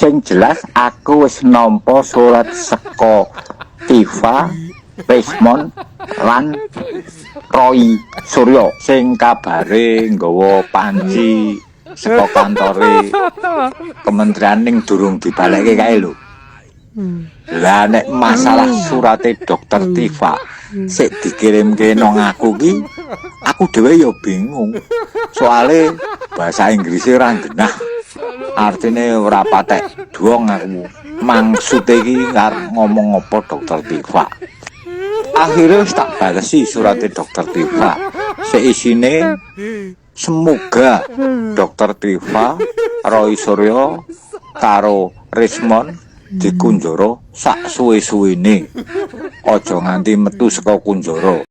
Sing jelas aku wis nampa surat saka Tifa, Rismon lan Roy Suryo sing kabare nggawa panci saka kantore kementerian ning durung dibalekke kae lho. Lah nek masalah surate dokter Tifa sik dikirimke nang aku ki, aku dhewe ya bingung. Soale bahasa Inggrise ora genah. Artine ora patek dong aku. Maksude iki arep ngomong apa dokter Tifa. Akhirnya tak balesi surate dokter Tifa. Seisine semoga dokter Tifa, Roy Suryo karo Rismon dikunjara sak suwe-suwene. Aja nganti metu saka kunjara.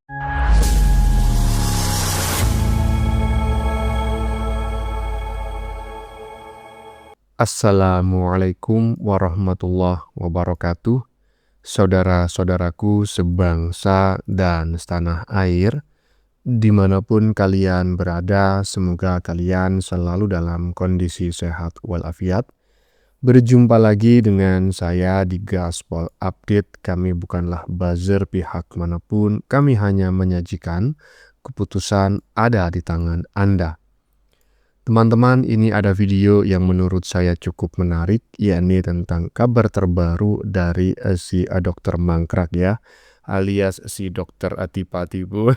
Assalamualaikum warahmatullahi wabarakatuh. Saudara-saudaraku sebangsa dan setanah air, dimanapun kalian berada, semoga kalian selalu dalam kondisi sehat walafiat. Berjumpa lagi dengan saya di Gaspol Update. Kami bukanlah buzzer pihak manapun, kami hanya menyajikan keputusan ada di tangan Anda. Teman-teman, ini ada video yang menurut saya cukup menarik, yakni tentang kabar terbaru dari si dokter mangkrak ya, alias si dokter Tifa-Tifu.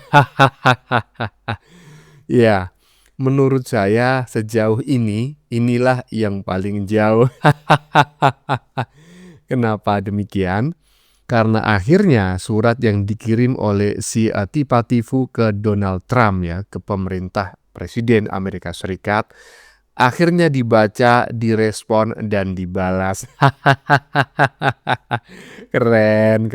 Ya, menurut saya sejauh ini, inilah yang paling jauh. Kenapa demikian? Karena akhirnya surat yang dikirim oleh si Tifa-Tifu ke Donald Trump ya, ke pemerintah Presiden Amerika Serikat, akhirnya dibaca, direspon, dan dibalas. Keren.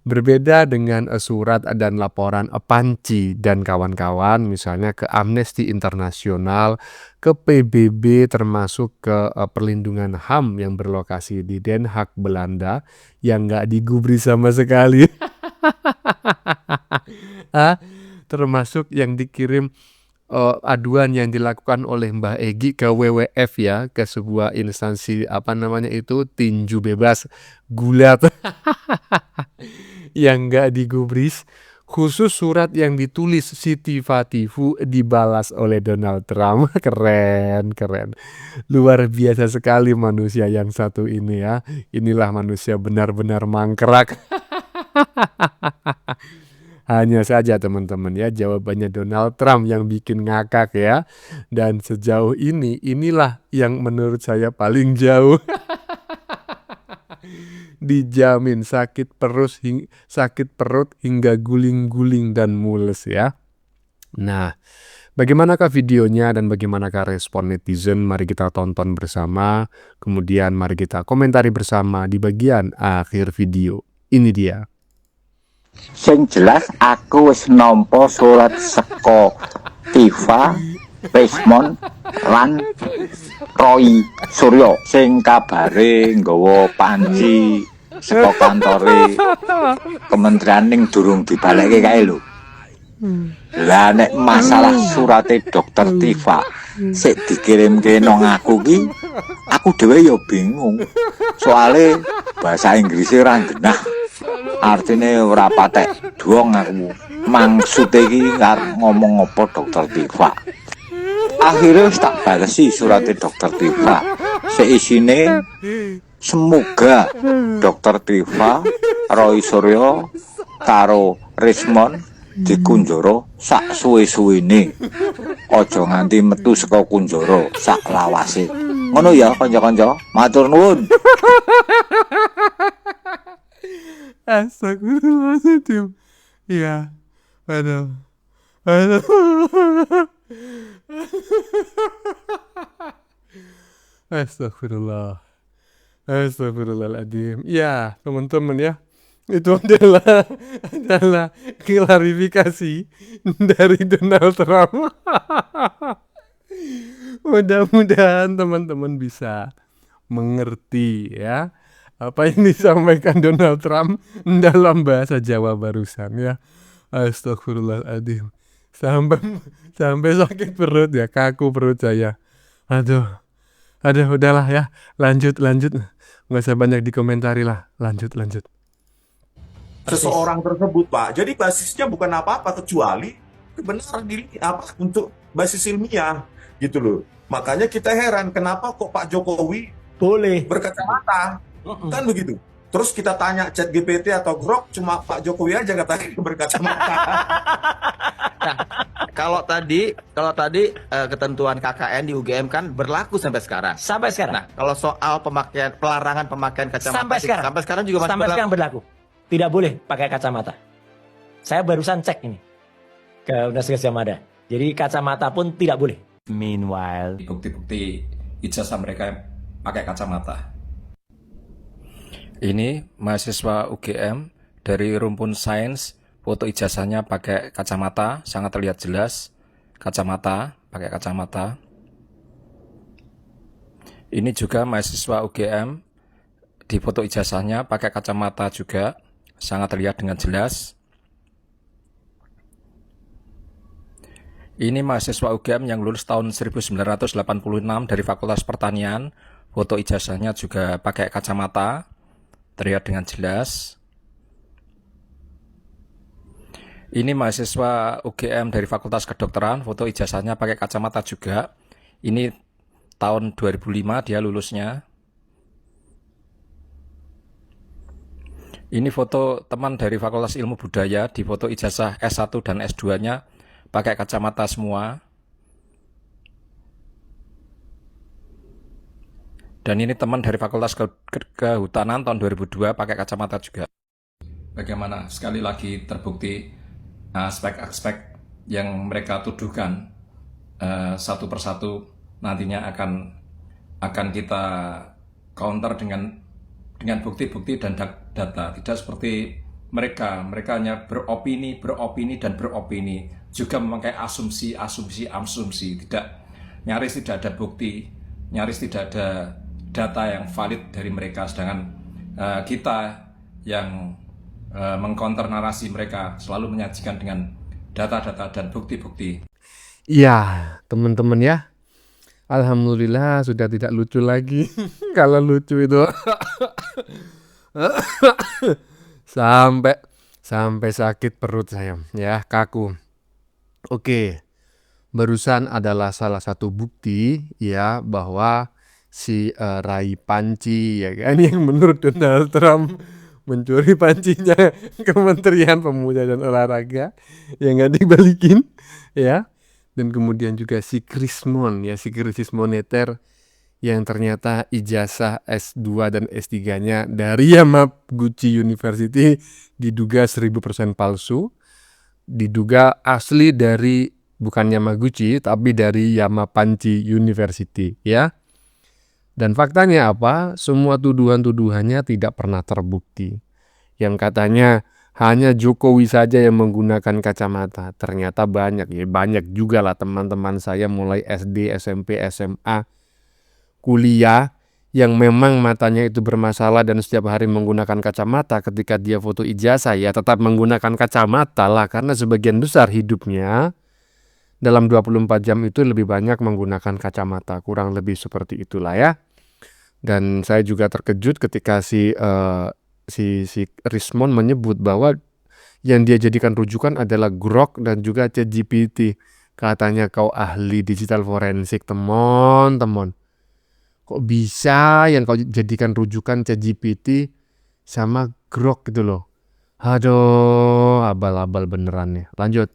Berbeda dengan surat dan laporan Panci dan kawan-kawan, misalnya ke Amnesty Internasional, ke PBB, termasuk ke Perlindungan HAM yang berlokasi di Den Haag, Belanda, yang nggak digubris sama sekali. Termasuk yang dikirim aduan yang dilakukan oleh Mbah Egy ke WWF ya, ke sebuah instansi tinju bebas gulat yang nggak digubris. Khusus surat yang ditulis si Tifa-Tifu dibalas oleh Donald Trump. Keren. Luar biasa sekali manusia yang satu ini ya. Inilah manusia benar-benar mangkrak. Hanya saja teman-teman ya, jawabannya Donald Trump yang bikin ngakak ya. Dan sejauh ini, inilah yang menurut saya paling jauh. Dijamin sakit perut hingga guling-guling dan mules ya. Nah, bagaimanakah videonya dan bagaimanakah respon netizen? Mari kita tonton bersama. Kemudian mari kita komentari bersama di bagian akhir video. Ini dia. Sing jelas aku wis nampa surat saka Tifa, Rismon lan Roy Suryo sing kabare nggawa panci saka kantore kementerian ning durung dibalekke kae lho. Lah nek masalah surate dokter Tifa sik dikirimke nang aku ki, aku dhewe ya bingung. Soale bahasa Inggrise ora genah. Artine ora patek dong aku. Maksude iki arep ngomong apa dokter Tifa. Akhirnya tak balesi surate dokter Tifa. Seisine semoga dokter Tifa, Roy Suryo karo Rismon dikunjara sak suwe-suwene. Aja nganti metu saka kunjara sak lawase. Ngono ya kanca-kanca, matur nuwun. Astagfirullahaladzim. Ya, aduh. Astagfirullahaladzim. Ya, teman-teman ya, itu adalah klarifikasi dari Donald Trump. Mudah-mudahan teman-teman bisa mengerti ya apa yang disampaikan Donald Trump dalam bahasa Jawa barusan ya. Astagfirullahaladzim. Sampai sakit perut ya, kaku perut saya. Aduh. Aduh, udahlah ya. Lanjut. Nggak usah banyak dikomentari lah. Lanjut. Seseorang tersebut, Pak. Jadi basisnya bukan apa-apa kecuali kebenaran diri apa untuk basis ilmiah gitu loh. Makanya kita heran kenapa kok Pak Jokowi Boleh. berkacamata, kan begitu. Terus kita tanya chat GPT atau Grok, cuma Pak Jokowi aja katanya berkacamata. Nah, kalau tadi ketentuan KKN di UGM kan berlaku sampai sekarang. Sampai sekarang. Nah, kalau soal pelarangan pemakaian kacamata Sampai sekarang juga masih sampai berlaku. sekarang berlaku. Tidak boleh pakai kacamata. Saya barusan cek ini ke Universitas Gadjah Mada. Jadi kacamata pun tidak boleh. Meanwhile, bukti-bukti ijazah mereka pakai kacamata. Ini mahasiswa UGM dari Rumpun Sains, foto ijazahnya pakai kacamata, sangat terlihat jelas. Pakai kacamata. Ini juga mahasiswa UGM, di foto ijazahnya pakai kacamata juga, sangat terlihat dengan jelas. Ini mahasiswa UGM yang lulus tahun 1986 dari Fakultas Pertanian, foto ijazahnya juga pakai kacamata, terlihat dengan jelas. Ini mahasiswa UGM dari Fakultas Kedokteran, foto ijazahnya pakai kacamata juga. Ini tahun 2005 dia lulusnya. Ini foto teman dari Fakultas Ilmu Budaya, di foto ijazah S1 dan S2-nya pakai kacamata semua. Dan ini teman dari Fakultas Kehutanan tahun 2002 pakai kacamata juga. Bagaimana sekali lagi terbukti aspek-aspek yang mereka tuduhkan satu persatu nantinya akan kita counter dengan bukti-bukti dan data. Tidak seperti mereka hanya beropini dan beropini, juga memakai asumsi. Nyaris tidak ada bukti, nyaris tidak ada data yang valid dari mereka, sedangkan kita yang mengcounter narasi mereka selalu menyajikan dengan data-data dan bukti-bukti. Iya, teman-teman ya. Alhamdulillah sudah tidak lucu lagi. Kalau lucu itu sampai sakit perut saya, ya, kaku. Oke. Barusan adalah salah satu bukti ya bahwa si Rai Panci ya kan, yang menurut Donald Trump mencuri pancinya Kementerian Pemuda dan Olahraga yang nggak dibalikin ya. Dan kemudian juga si Krismon ya, si krisis moneter yang ternyata ijazah S2 dan S3-nya dari Yamaguchi University diduga 1000% palsu, diduga asli dari bukan Yamaguchi tapi dari Yamapanci University ya. Dan faktanya apa? Semua tuduhan-tuduhannya tidak pernah terbukti. Yang katanya hanya Jokowi saja yang menggunakan kacamata. Ternyata banyak juga lah teman-teman saya mulai SD, SMP, SMA, kuliah yang memang matanya itu bermasalah dan setiap hari menggunakan kacamata. Ketika dia foto ijazah ya tetap menggunakan kacamata lah, karena sebagian besar hidupnya dalam 24 jam itu lebih banyak menggunakan kacamata. Kurang lebih seperti itulah ya. Dan saya juga terkejut ketika si Rismon menyebut bahwa yang dia jadikan rujukan adalah Grok dan juga ChatGPT. Katanya kau ahli digital forensik, teman-teman. Kok bisa yang kau jadikan rujukan ChatGPT sama Grok gitu loh. Aduh, abal-abal beneran nih. Lanjut.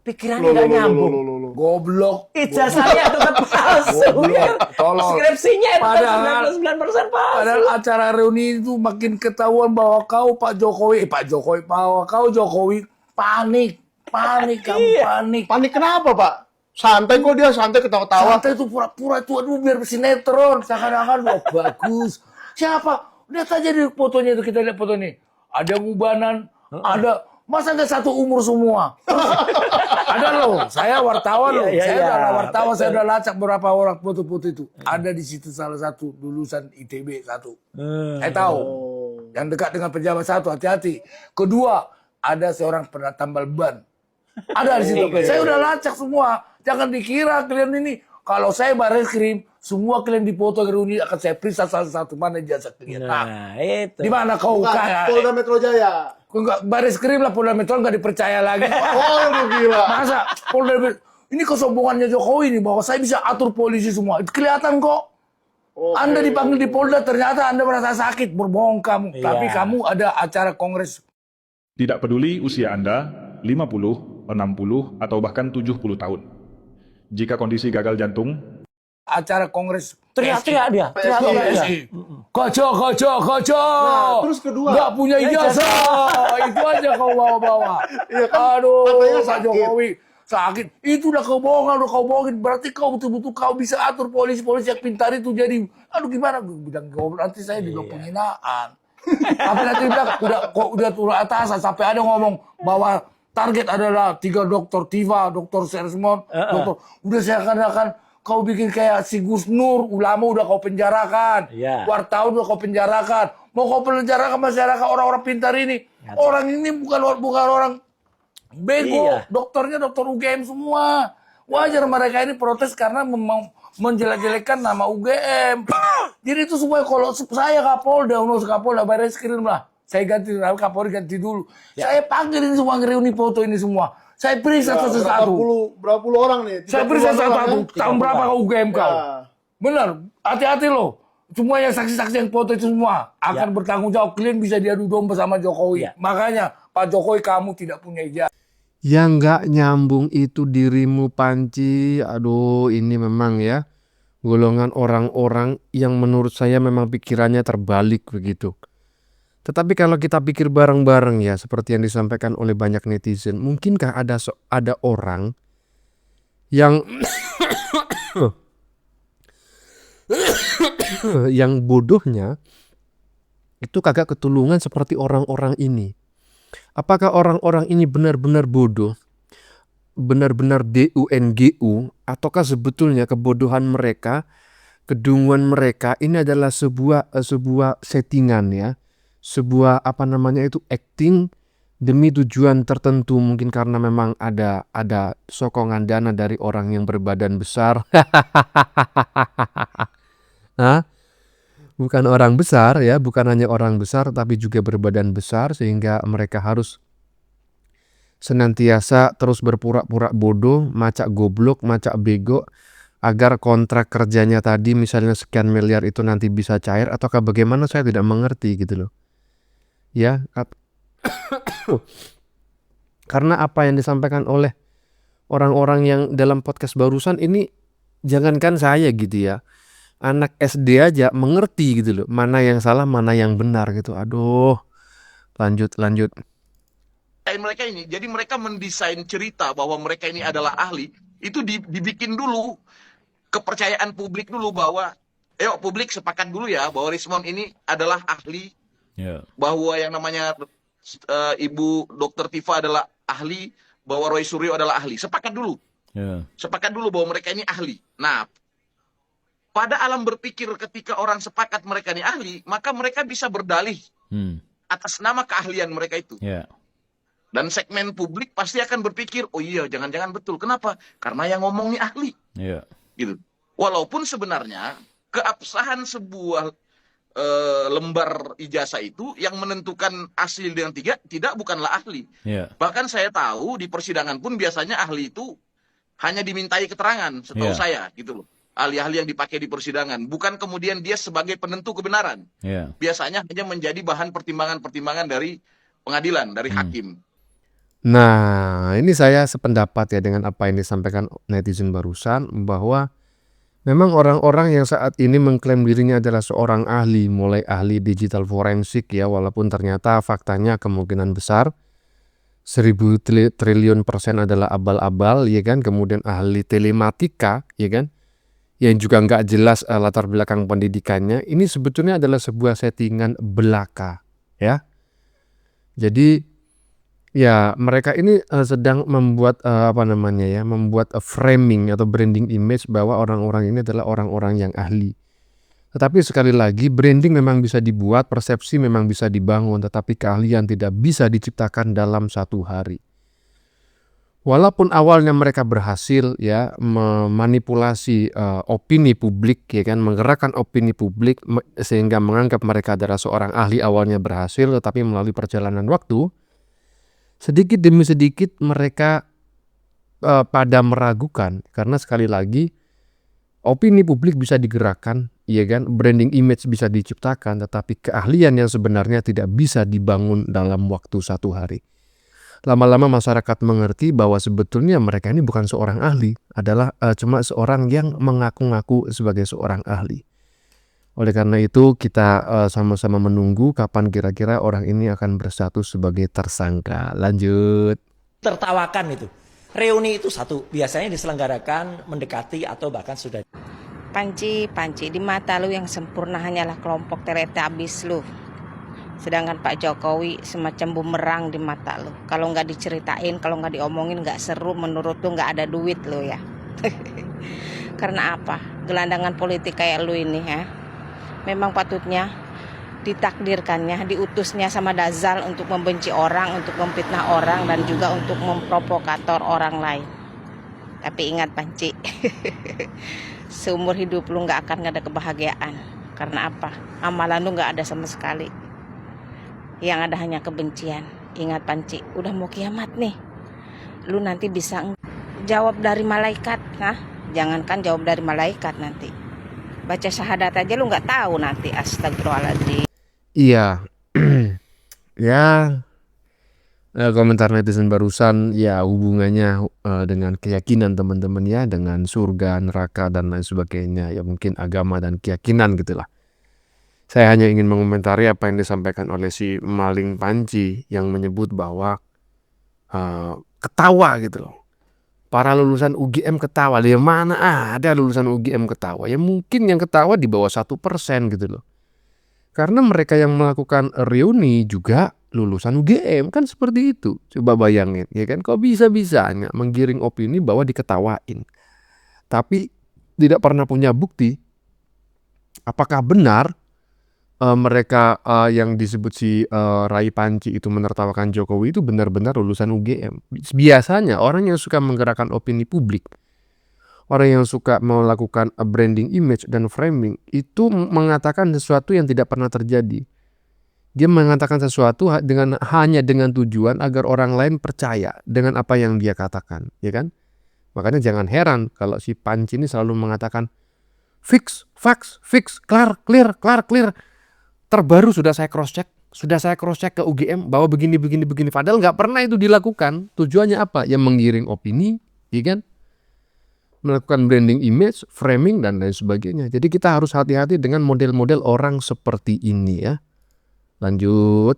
pikirannya nggak nyambung. Goblok. Ijazahnya tetap palsu. Ya. Tolong. Skripsinya itu Padahal 99% palsu. Padahal acara reuni itu makin ketahuan bahwa kau Pak Jokowi, bahwa kau Jokowi panik, kamu panik. Panik kenapa, Pak? Santai kok dia, santai ketawa-tawa. Santai itu pura-pura itu, aduh biar sinetron, seakan-akan wah bagus. Siapa? Lihat aja di fotonya itu, kita lihat foto ini. Ada Ngubanan, ada, masa nggak satu umur semua? Ada loh, saya wartawan loh. Saya udah wartawan, saya udah lacak beberapa orang foto-foto itu. Ada di situ salah satu lulusan ITB satu. Saya tahu. Yang dekat dengan pejabat satu, hati-hati. Kedua, ada seorang pernah tambal ban. Ada di situ. Saya udah lacak semua. Jangan dikira kalian ini. Kalau saya Barreskrim, Semua kalian dipoto reuni akan saya periksa satu-satu mana ijazah kalian. Nah, itu. Di mana kau Bukan, Polda Metro Jaya. Kau enggak baris krim lah Polda Metro enggak dipercaya lagi. Oh, lu gila. Masa Polda Metro ini kesombongannya Jokowi ini bahwa saya bisa atur polisi semua. Itu kelihatan kok. Oke. Anda dipanggil di Polda ternyata Anda merasa sakit, berbohong kamu. Iya. Tapi kamu ada acara kongres. Tidak peduli usia Anda, 50, 60, atau bahkan 70 tahun. Jika kondisi gagal jantung, Acara kongres Teriak-teriak dia. Teriak-teriak dia. PSI. Kaca. Nah, terus kedua. Nggak punya ijazah. Itu aja kau bawa-bawa. Iya kan, Aduh, katanya Pak sakit. Jokowi. Sakit. Itu udah kau bohongin. Berarti kau betul-betul kau bisa atur polisi-polisi yang pintar itu jadi. Aduh gimana? Gue bilang, nanti saya juga penghinaan. Tapi nanti udah turun atasan. Sampai ada ngomong bahwa target adalah 3 dokter Tifa, dokter Sersmon, dokter. Udah saya katakan, kau bikin kayak si Gus Nur, ulama udah kau penjarakan, Iya. wartawan udah kau penjarakan, mau kau penjarakan masyarakat orang-orang pintar ini. Orang ini bukan orang bego, Iya. dokternya dokter UGM semua. Wajar mereka ini protes karena menjelek-jelekan nama UGM. Jadi itu semua kalau saya Kapolda, Kapolda Barreskrim lah. Saya ganti Kapolri ganti dulu. Saya panggil ini semua reuni foto ini semua. Saya periksa satu-satu. Berapa puluh orang nih? Saya 30 periksa orang satu-satu. kan? Tahun berapa kau UGM kau? Ya. Benar. Hati-hati loh. Semua yang saksi-saksi yang foto itu semua akan bertanggung jawab. Kalian bisa diadu domba sama Jokowi. Ya. Makanya Pak Jokowi kamu tidak punya ijazah. Yang nggak nyambung itu dirimu Panci. Aduh, ini memang ya golongan orang-orang yang menurut saya memang pikirannya terbalik begitu. Tetapi kalau kita pikir bareng-bareng ya, seperti yang disampaikan oleh banyak netizen, mungkinkah ada orang yang yang bodohnya itu kagak ketulungan seperti orang-orang ini? Apakah orang-orang ini benar-benar bodoh, benar-benar DUNGU, ataukah sebetulnya kebodohan mereka, kedunguan mereka ini adalah sebuah settingan ya, sebuah acting demi tujuan tertentu, mungkin karena memang ada sokongan dana dari orang yang berbadan besar. Hah? Bukan orang besar ya, bukan hanya orang besar tapi juga berbadan besar, sehingga mereka harus senantiasa terus berpura-pura bodoh, macak goblok, macak bego, agar kontrak kerjanya tadi misalnya sekian miliar itu nanti bisa cair, ataukah bagaimana, saya tidak mengerti gitu loh. Ya, karena apa yang disampaikan oleh orang-orang yang dalam podcast barusan ini, jangankan saya gitu ya, anak SD aja mengerti gitu loh, mana yang salah, mana yang benar gitu. Aduh, lanjut. Mereka ini, jadi mereka mendesain cerita bahwa mereka ini adalah ahli, itu dibikin dulu kepercayaan publik dulu bahwa, publik sepakat dulu ya bahwa Rismon ini adalah ahli, bahwa yang namanya Ibu Dr. Tifa adalah ahli, bahwa Roy Suryo adalah ahli. Sepakat dulu bahwa mereka ini ahli. Nah, pada alam berpikir ketika orang sepakat mereka ini ahli, maka mereka bisa berdalih atas nama keahlian mereka itu. Dan segmen publik pasti akan berpikir, oh iya, jangan-jangan betul. Kenapa? Karena yang ngomong ini ahli. Gitu. Walaupun sebenarnya keabsahan sebuah lembar ijazah itu yang menentukan asli dengan tidak bukanlah ahli. Bahkan saya tahu di persidangan pun biasanya ahli itu hanya dimintai keterangan, setahu saya gitu loh. Ahli-ahli yang dipakai di persidangan, bukan kemudian dia sebagai penentu kebenaran. Biasanya hanya menjadi bahan pertimbangan-pertimbangan dari pengadilan, dari hakim. Nah, ini saya sependapat ya dengan apa yang disampaikan netizen barusan, bahwa memang orang-orang yang saat ini mengklaim dirinya adalah seorang ahli, mulai ahli digital forensik ya, walaupun ternyata faktanya kemungkinan besar 1000 triliun % adalah abal-abal ya kan, kemudian ahli telematika ya kan, yang juga nggak jelas latar belakang pendidikannya. Ini sebetulnya adalah sebuah settingan belaka ya. Jadi ya mereka ini sedang membuat membuat framing atau branding image bahwa orang-orang ini adalah orang-orang yang ahli. Tetapi sekali lagi, branding memang bisa dibuat, persepsi memang bisa dibangun, tetapi keahlian tidak bisa diciptakan dalam satu hari. Walaupun awalnya mereka berhasil ya memanipulasi opini publik ya kan, menggerakkan opini publik sehingga menganggap mereka adalah seorang ahli, awalnya berhasil, tetapi melalui perjalanan waktu sedikit demi sedikit mereka pada meragukan, karena sekali lagi opini publik bisa digerakkan ya kan, branding image bisa diciptakan, tetapi keahlian yang sebenarnya tidak bisa dibangun dalam waktu 1 hari. Lama-lama masyarakat mengerti bahwa sebetulnya mereka ini bukan seorang ahli, adalah cuma seorang yang mengaku-ngaku sebagai seorang ahli. Oleh karena itu kita sama-sama menunggu kapan kira-kira orang ini akan berstatus sebagai tersangka. Lanjut. Tertawakan itu. Reuni itu satu, biasanya diselenggarakan mendekati atau bahkan sudah. Panci, di mata lu yang sempurna hanyalah kelompok teletabis lu. Sedangkan Pak Jokowi semacam bumerang di mata lu. Kalau nggak diceritain, kalau nggak diomongin nggak seru, menurut lu nggak ada duit lu ya. Karena apa? Gelandangan politik kayak lu ini ya, memang patutnya ditakdirkannya, diutusnya sama Dazal untuk membenci orang, untuk memfitnah orang, dan juga untuk memprovokator orang lain. Tapi ingat Panci, seumur hidup lu nggak akan ada kebahagiaan. Karena apa? Amalan lu nggak ada sama sekali. Yang ada hanya kebencian. Ingat Panci, udah mau kiamat nih. Lu nanti bisa jawab dari malaikat, nah? Jangankan jawab dari malaikat nanti. Baca syahadat aja lu nggak tahu nanti. Astagfirullahaladzim. Iya. Ya, komentar netizen barusan ya hubungannya dengan keyakinan teman-teman ya, dengan surga, neraka dan lain sebagainya. Ya mungkin agama dan keyakinan gitulah. Saya hanya ingin mengomentari apa yang disampaikan oleh si Maling Panci yang menyebut bahwa ketawa gitu loh. Para lulusan UGM ketawa. Dia mana ada lulusan UGM ketawa? Ya mungkin yang ketawa di bawah 1% gitu loh. Karena mereka yang melakukan reuni juga lulusan UGM, kan seperti itu. Coba bayangin ya kan, kok bisa-bisanya menggiring opini bahwa diketawain. Tapi tidak pernah punya bukti apakah benar mereka yang disebut si Rai Panci itu menertawakan Jokowi itu benar-benar lulusan UGM. Biasanya orang yang suka menggerakkan opini publik, orang yang suka melakukan branding image dan framing itu mengatakan sesuatu yang tidak pernah terjadi. Dia mengatakan sesuatu hanya dengan tujuan agar orang lain percaya dengan apa yang dia katakan, ya kan? Makanya jangan heran kalau si Panci ini selalu mengatakan fix, facts, fix, clear. Terbaru sudah saya cross check ke UGM bahwa begini. Padahal nggak pernah itu dilakukan. Tujuannya apa? Ya menggiring opini, ya kan? Melakukan branding image, framing dan lain sebagainya. Jadi kita harus hati-hati dengan model-model orang seperti ini ya. Lanjut.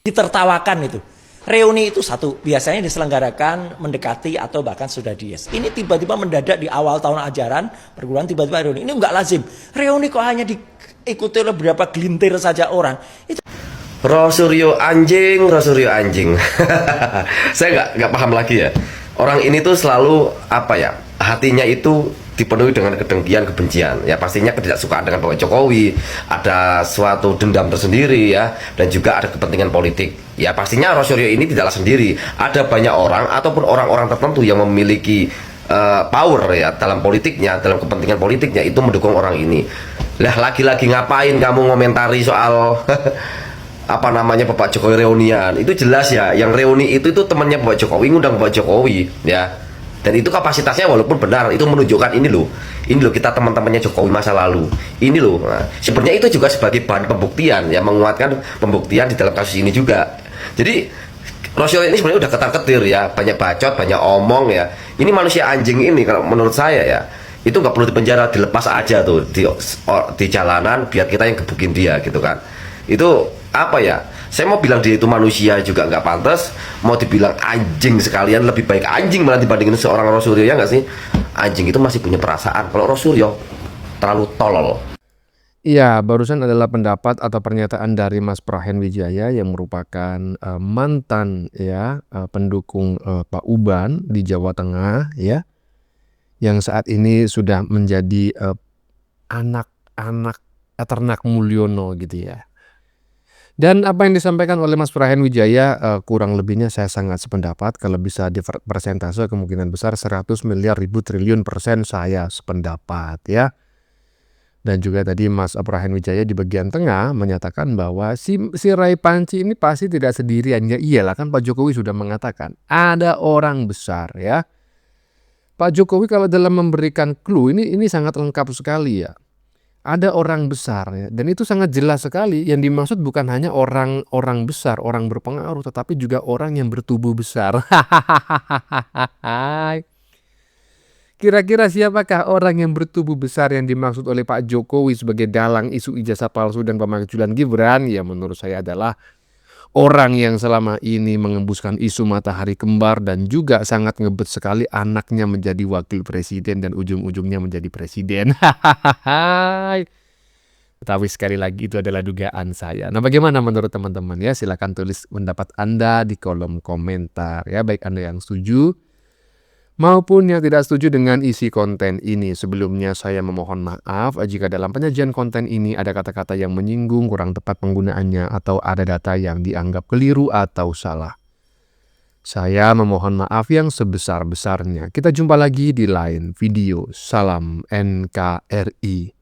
Ditertawakan itu. Reuni itu satu, biasanya diselenggarakan mendekati atau bahkan sudah dies. Ini tiba-tiba mendadak di awal tahun ajaran, perguruan tiba-tiba reuni. Ini enggak lazim. Reuni kok hanya diikuti oleh beberapa gelintir saja orang. Itu Rosuryo anjing. Saya nggak paham lagi ya. Orang ini tuh selalu hatinya itu dipenuhi dengan kedengkian, kebencian. Ya pastinya ketidaksukaan dengan Pak Jokowi, ada suatu dendam tersendiri ya, dan juga ada kepentingan politik. Ya pastinya Rosuryo ini tidaklah sendiri. Ada banyak orang ataupun orang-orang tertentu yang memiliki power ya dalam politiknya, dalam kepentingan politiknya itu mendukung orang ini. Lah lagi-lagi ngapain kamu ngomentari soal Bapak Jokowi reunian? Itu jelas ya, yang reuni itu temannya Bapak Jokowi, ngundang Bapak Jokowi ya. Dan itu kapasitasnya walaupun benar, itu menunjukkan ini loh kita teman-temannya Jokowi masa lalu. Ini loh. Nah, sebenarnya itu juga sebagai bahan pembuktian ya, menguatkan pembuktian di dalam kasus ini juga. Jadi Rosuryo ini sebenarnya udah ketar-ketir ya, banyak bacot, banyak omong ya. Ini manusia anjing ini kalau menurut saya ya, itu nggak perlu dipenjara, dilepas aja tuh di jalanan biar kita yang gebukin dia gitu kan. Itu saya mau bilang dia itu manusia juga nggak pantas, mau dibilang anjing sekalian, lebih baik anjing malah dibandingin seorang Rosuryo ya nggak sih? Anjing itu masih punya perasaan, kalau Rosuryo terlalu tolol. Iya, barusan adalah pendapat atau pernyataan dari Mas Prahen Wijaya yang merupakan mantan ya pendukung Pak Uban di Jawa Tengah ya, yang saat ini sudah menjadi anak ternak Mulyono gitu ya. Dan apa yang disampaikan oleh Mas Prahen Wijaya kurang lebihnya saya sangat sependapat. Kalau bisa di persentase kemungkinan besar 100 miliar ribu triliun persen saya sependapat ya. Dan juga tadi Mas Prahen Wijaya di bagian tengah menyatakan bahwa si Ray Panci ini pasti tidak sendirian. Ya iyalah, kan Pak Jokowi sudah mengatakan ada orang besar ya. Pak Jokowi kalau dalam memberikan clue ini sangat lengkap sekali ya. Ada orang besar ya, dan itu sangat jelas sekali. Yang dimaksud bukan hanya orang besar, orang berpengaruh, tetapi juga orang yang bertubuh besar. Kira-kira siapakah orang yang bertubuh besar yang dimaksud oleh Pak Jokowi sebagai dalang isu ijazah palsu dan pemakzulan Gibran? Ya menurut saya adalah orang yang selama ini mengembuskan isu matahari kembar dan juga sangat ngebet sekali anaknya menjadi wakil presiden dan ujung-ujungnya menjadi presiden. Tapi sekali lagi itu adalah dugaan saya. Nah, bagaimana menurut teman-teman ya? Silakan tulis pendapat Anda di kolom komentar ya, baik Anda yang setuju maupun yang tidak setuju dengan isi konten ini. Sebelumnya saya memohon maaf jika dalam penyajian konten ini ada kata-kata yang menyinggung, kurang tepat penggunaannya, atau ada data yang dianggap keliru atau salah. Saya memohon maaf yang sebesar-besarnya. Kita jumpa lagi di lain video. Salam NKRI.